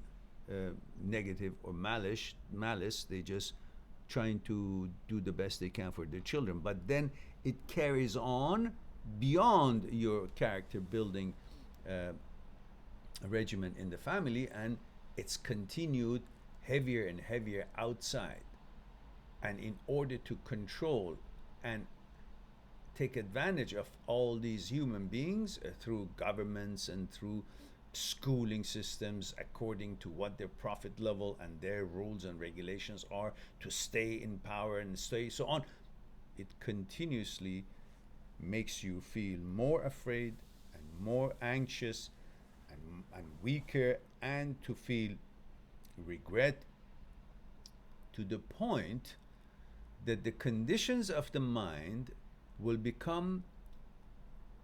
negative or malice. They just trying to do the best they can for their children. But then it carries on beyond your character building regimen in the family, and it's continued heavier and heavier outside. And in order to control and take advantage of all these human beings through governments and through schooling systems according to what their profit level and their rules and regulations are to stay in power and stay so on, it continuously makes you feel more afraid and more anxious and weaker, and to feel regret, to the point that the conditions of the mind will become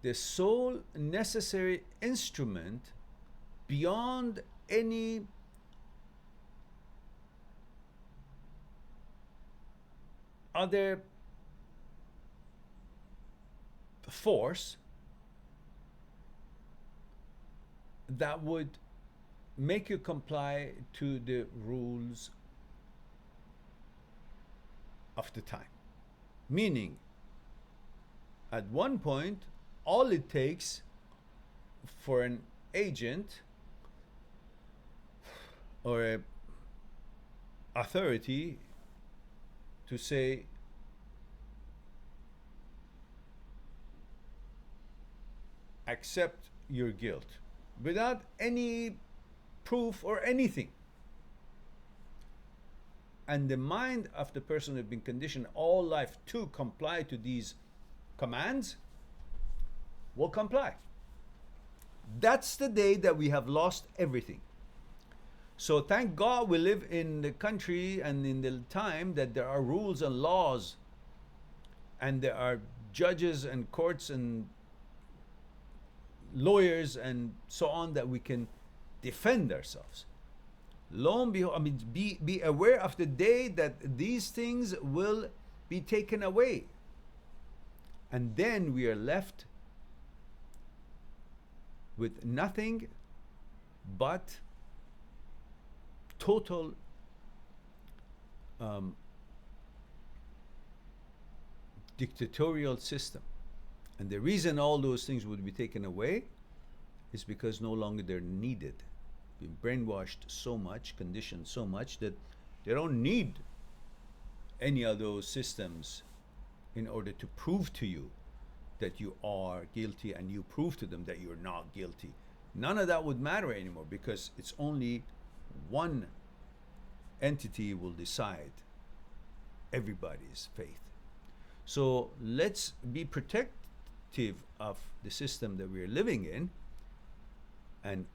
the sole necessary instrument beyond any other force that would make you comply to the rules of the time. Meaning, at one point, all it takes for an agent or a authority to say, accept your guilt, without any proof or anything. And the mind of the person who has been conditioned all life to comply to these commands will comply. That's the day that we have lost everything. So thank God we live in the country and in the time that there are rules and laws, and there are judges and courts and lawyers and so on, that we can defend ourselves. Lo and behold, be aware of the day that these things will be taken away. And then we are left with nothing but total dictatorial system. And the reason all those things would be taken away is because no longer they're needed. Been brainwashed so much, conditioned so much that they don't need any of those systems in order to prove to you that you are guilty and you prove to them that you're not guilty. None of that would matter anymore because it's only one entity will decide everybody's faith. So let's be protective of the system that we're living in and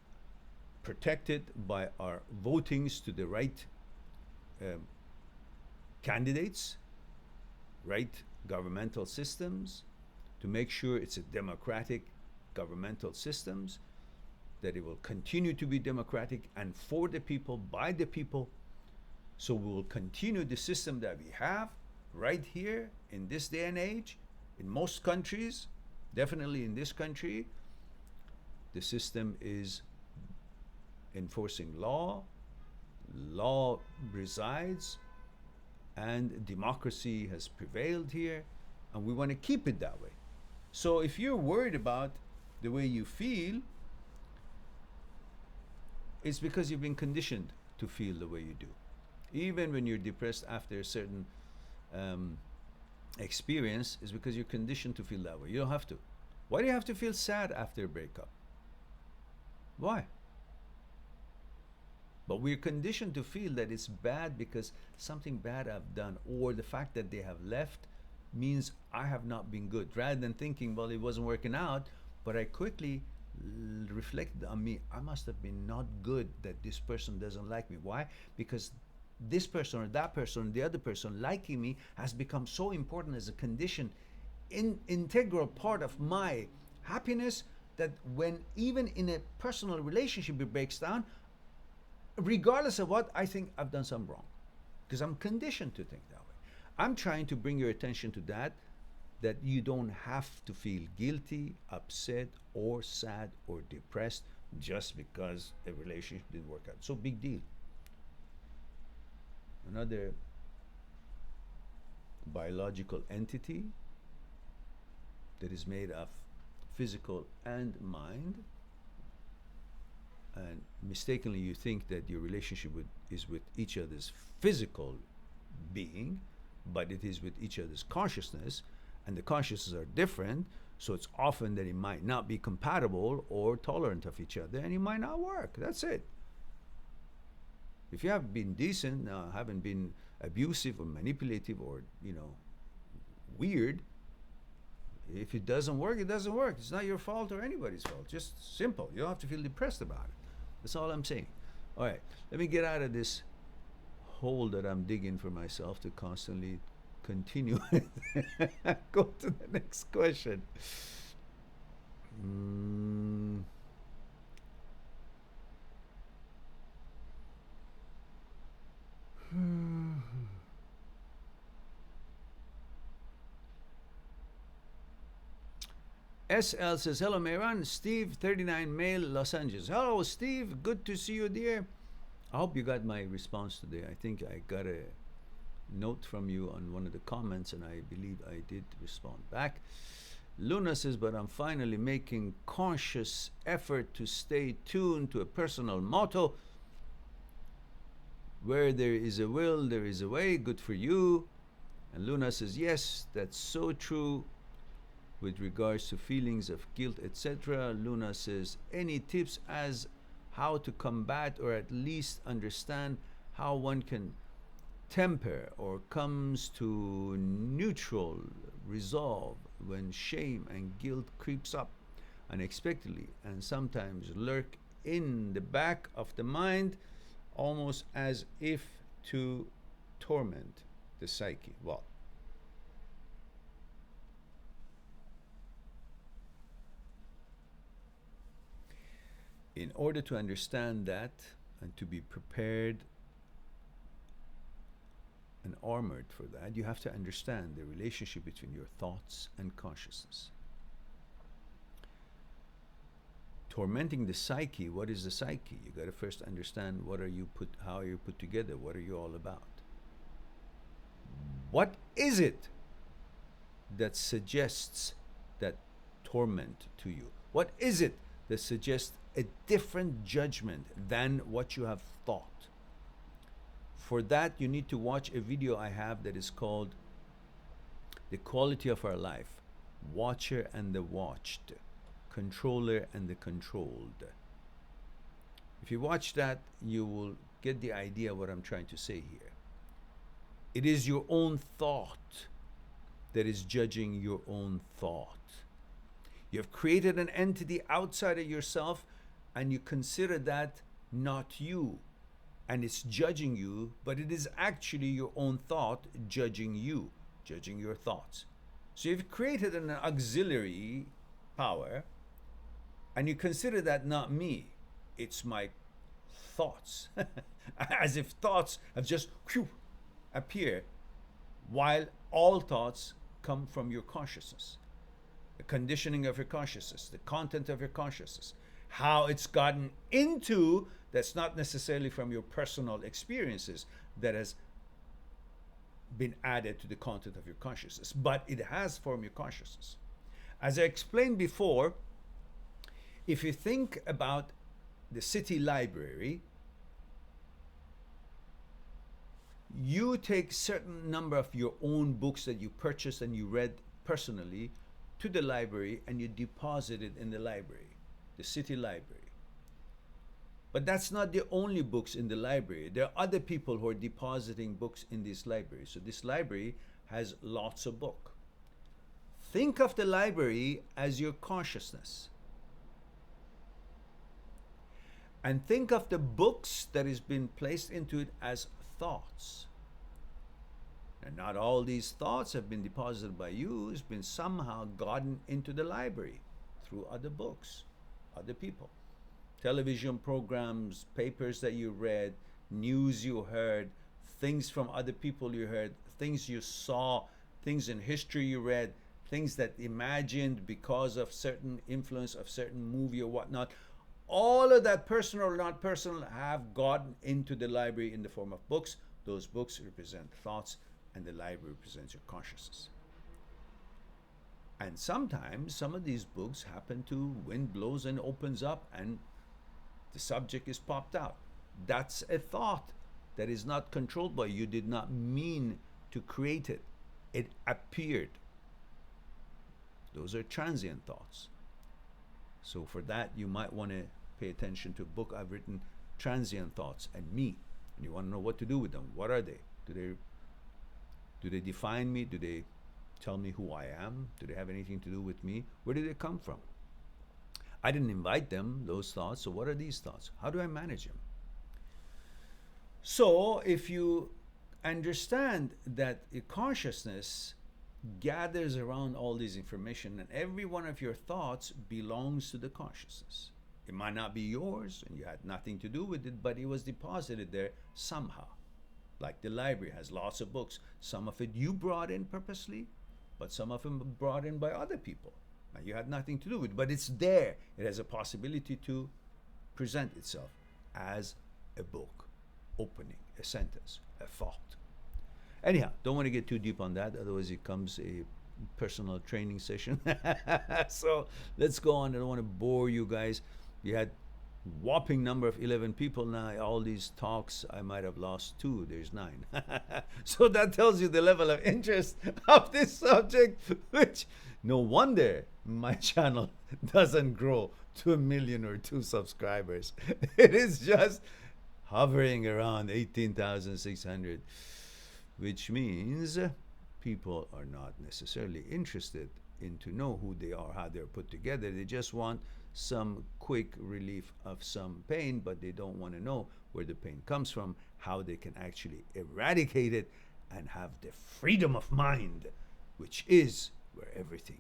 protect it by our votings to the right candidates, right governmental systems, to make sure it's a democratic governmental systems, that it will continue to be democratic and for the people, by the people. So we will continue the system that we have right here in this day and age. In most countries, definitely in this country, the system is enforcing law, law resides, and democracy has prevailed here, and we want to keep it that way. So if you're worried about the way you feel, it's because you've been conditioned to feel the way you do. Even when you're depressed after a certain experience, is because you're conditioned to feel that way. You don't have to. Why do you have to feel sad after a breakup? Why? But we're conditioned to feel that it's bad because something bad I've done, or the fact that they have left means I have not been good. Rather than thinking, well, it wasn't working out, but I quickly reflected on me, I must have been not good that this person doesn't like me. Why? Because this person or that person or the other person liking me has become so important as a condition, integral part of my happiness, that when even in a personal relationship it breaks down, regardless of what, I think I've done something wrong because I'm conditioned to think that way. I'm trying to bring your attention to that you don't have to feel guilty, upset, or sad, or depressed just because a relationship didn't work out. So big deal. Another biological entity that is made of physical and mind, and mistakenly you think that your relationship is with each other's physical being, but it is with each other's consciousness, and the consciousnesses are different, so it's often that it might not be compatible or tolerant of each other, and it might not work. That's it. If you have been decent, haven't been abusive or manipulative or, weird, if it doesn't work, it doesn't work. It's not your fault or anybody's fault. Just simple. You don't have to feel depressed about it. That's all I'm saying. All right, let me get out of this hole that I'm digging for myself to constantly continue. Go to the next question. SL says, hello, Mehran. Steve, 39, male, Los Angeles. Hello, Steve. Good to see you, dear. I hope you got my response today. I think I got a note from you on one of the comments, and I believe I did respond back. Luna says, but I'm finally making conscious effort to stay tuned to a personal motto. Where there is a will, there is a way. Good for you. And Luna says, yes, that's so true. With regards to feelings of guilt, etc., Luna says, any tips as how to combat or at least understand how one can temper or comes to neutral resolve when shame and guilt creeps up unexpectedly and sometimes lurk in the back of the mind, almost as if to torment the psyche? Well, in order to understand that and to be prepared and armored for that, you have to understand the relationship between your thoughts and consciousness. Tormenting the psyche, what is the psyche? You got to first understand how you're put together, what are you all about? What is it that suggests that torment to you? What is it that suggest a different judgment than what you have thought. For that, you need to watch a video I have that is called The Quality of Our Life, Watcher and the Watched, Controller and the Controlled. If you watch that, you will get the idea of what I'm trying to say here. It is your own thought that is judging your own thought. You have created an entity outside of yourself, and you consider that not you, and it's judging you, but it is actually your own thought judging you, judging your thoughts. So you've created an auxiliary power, and you consider that not me, it's my thoughts. As if thoughts have just appear, while all thoughts come from your consciousness. The conditioning of your consciousness, the content of your consciousness, how it's gotten into, that's not necessarily from your personal experiences, that has been added to the content of your consciousness, but it has formed your consciousness. As I explained before, if you think about the city library, you take certain number of your own books that you purchased and you read personally to the library, and you deposit it in the library, the city library. But that's not the only books in the library. There are other people who are depositing books in this library. So this library has lots of books. Think of the library as your consciousness. And think of the books that has been placed into it as thoughts. And not all these thoughts have been deposited by you. It's been somehow gotten into the library through other books, other people. Television programs, papers that you read, news you heard, things from other people you heard, things you saw, things in history you read, things that imagined because of certain influence of certain movie or whatnot. All of that, personal or not personal, have gotten into the library in the form of books. Those books represent thoughts, and the library represents your consciousness. And sometimes some of these books happen to, wind blows and opens up, and the subject is popped out. That's a thought that is not controlled by you. You did not mean to create it. It appeared. Those are transient thoughts. So for that, you might want to pay attention to a book I've written, Transient Thoughts and Me. And you want to know what to do with them. What are they? Do they define me? Do they tell me who I am? Do they have anything to do with me? Where did they come from? I didn't invite them, those thoughts. So what are these thoughts? How do I manage them? So if you understand that your consciousness gathers around all this information, and every one of your thoughts belongs to the consciousness. It might not be yours and you had nothing to do with it, but it was deposited there somehow. Like the library has lots of books. Some of it you brought in purposely, but some of them brought in by other people. And you had nothing to do with it, but it's there. It has a possibility to present itself as a book, opening, a sentence, a thought. Anyhow, don't want to get too deep on that, otherwise it becomes a personal training session. So let's go on. I don't want to bore you guys. You had whopping number of 11 people. Now all these talks, I might have lost 2. There's 9. So that tells you the level of interest of this subject, which no wonder my channel doesn't grow to 1 million or 2 subscribers. It is just hovering around 18,600, which means people are not necessarily interested in to know who they are, how they're put together. They just want some quick relief of some pain, but they don't want to know where the pain comes from, how they can actually eradicate it and have the freedom of mind, which is where everything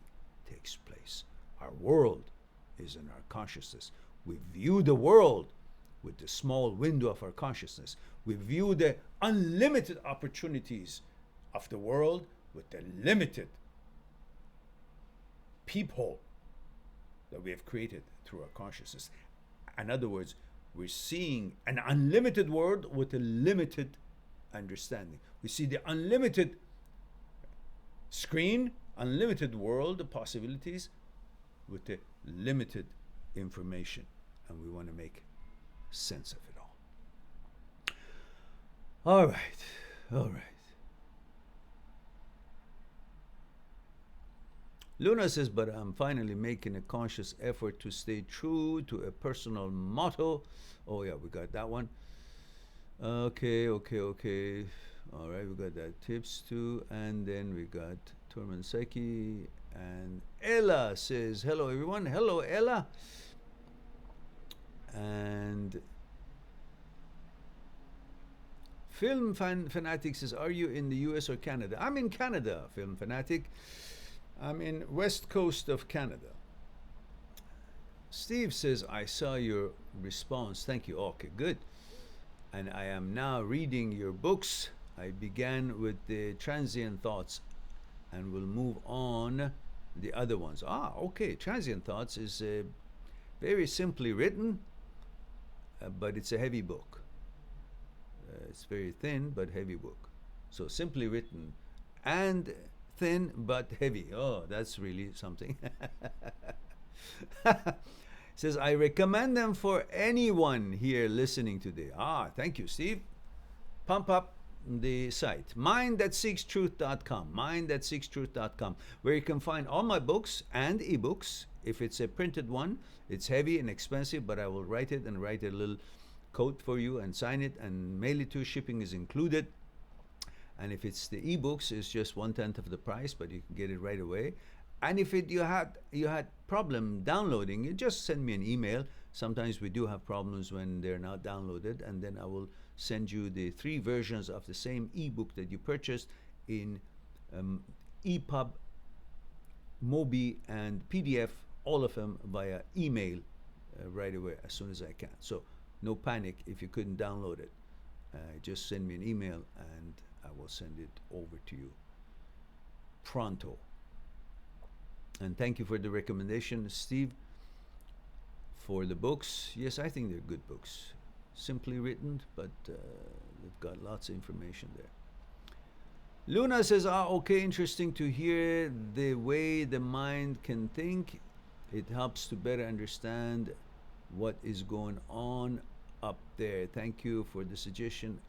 takes place. Our world is in our consciousness. We view the world with the small window of our consciousness. We view the unlimited opportunities of the world with the limited peephole that we have created through our consciousness. In other words, we're seeing an unlimited world with a limited understanding. We see the unlimited screen, unlimited world of possibilities with a limited information, and we want to make sense of it all. All right, all right. Luna says, but I'm finally making a conscious effort to stay true to a personal motto. Oh, yeah, we got that one. Okay. All right, we got that. Tips too. And then we got Torment Psyche. And Ella says, hello, everyone. Hello, Ella. And Film Fanatic says, are you in the US or Canada? I'm in Canada, Film Fanatic. I'm in west coast of Canada. Steve says, I saw your response. Thank you. Okay, good. And I am now reading your books. I began with the transient thoughts and will move on the other ones. Okay. Transient thoughts is very simply written, but it's a heavy book. It's very thin, but heavy book. So simply written and thin but heavy. Oh, that's really something. Says, I recommend them for anyone here listening today. Thank you, Steve. Pump up the site, mindthatseekstruth.com, mindthatseekstruth.com, where you can find all my books and ebooks. If it's a printed one, it's heavy and expensive, but I will write it and write a little code for you and sign it and mail it to you. Shipping is included. And if it's the ebooks, it's just 1/10 of the price, but you can get it right away. And if you had problem downloading it, just send me an email. Sometimes we do have problems when they're not downloaded, and then I will send you the 3 versions of the same ebook that you purchased in EPUB, MOBI, and PDF, all of them via email right away as soon as I can. So no panic if you couldn't download it. Just send me an email and I will send it over to you pronto. And thank you for the recommendation, Steve, for the books. Yes, I think they're good books. Simply written, but they've got lots of information there. Luna says, okay, interesting to hear the way the mind can think. It helps to better understand what is going on up there. Thank you for the suggestion.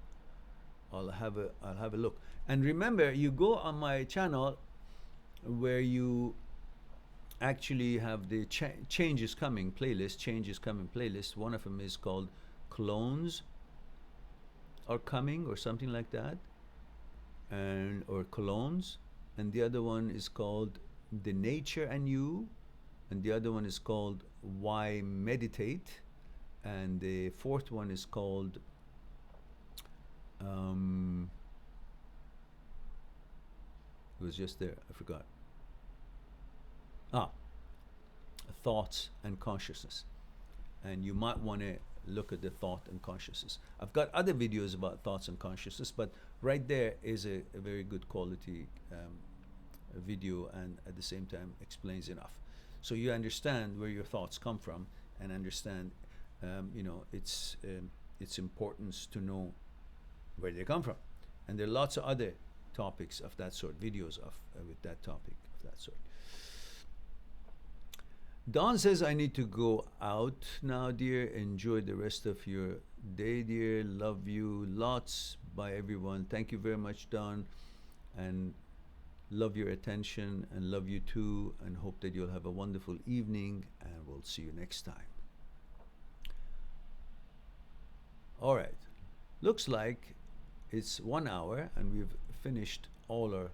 I'll have a look. And remember, you go on my channel where you actually have the changes coming playlist. One of them is called Clones Are Coming or something like that, or Colognes, and the other one is called The Nature and You, and the other one is called Why Meditate, and the fourth one is called it was just there, I forgot. Thoughts and consciousness. And you might want to look at the thought and consciousness. I've got other videos about thoughts and consciousness, but right there is a very good quality video, and at the same time explains enough. So you understand where your thoughts come from, and understand its importance to know where they come from. And there are lots of other topics of that sort, videos of with that topic of that sort. Dawn says, I need to go out now, dear. Enjoy the rest of your day, dear. Love you lots. Bye, everyone. Thank you very much, Dawn. And love your attention, and love you too, and hope that you'll have a wonderful evening, and we'll see you next time. All right. Looks like it's 1 hour, and we've finished all our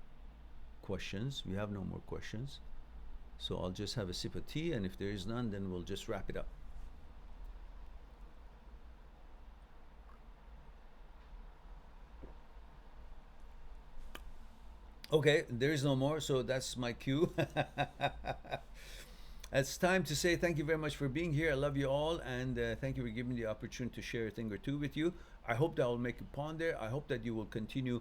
questions. We have no more questions. So I'll just have a sip of tea, and if there is none, then we'll just wrap it up. Okay, there is no more, so that's my cue. It's time to say thank you very much for being here. I love you all, and thank you for giving me the opportunity to share a thing or two with you. I hope that will make you ponder. I hope that you will continue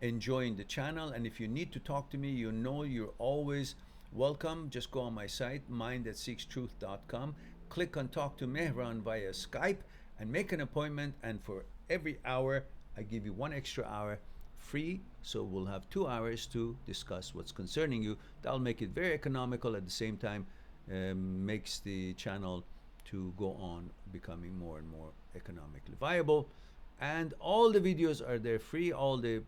enjoying the channel, and if you need to talk to me, you know you're always welcome. Just go on my site, mindthatseekstruth.com, click on Talk to Mehran via Skype, and make an appointment, and for every hour, I give you 1 extra hour free, so we'll have 2 hours to discuss what's concerning you. That'll make it very economical, at the same time makes the channel to go on becoming more and more economically viable. And all the videos are there free. All the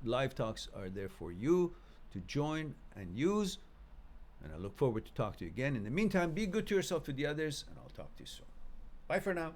live talks are there for you to join and use. And I look forward to talk to you again. In the meantime, be good to yourself, to the others, and I'll talk to you soon. Bye for now.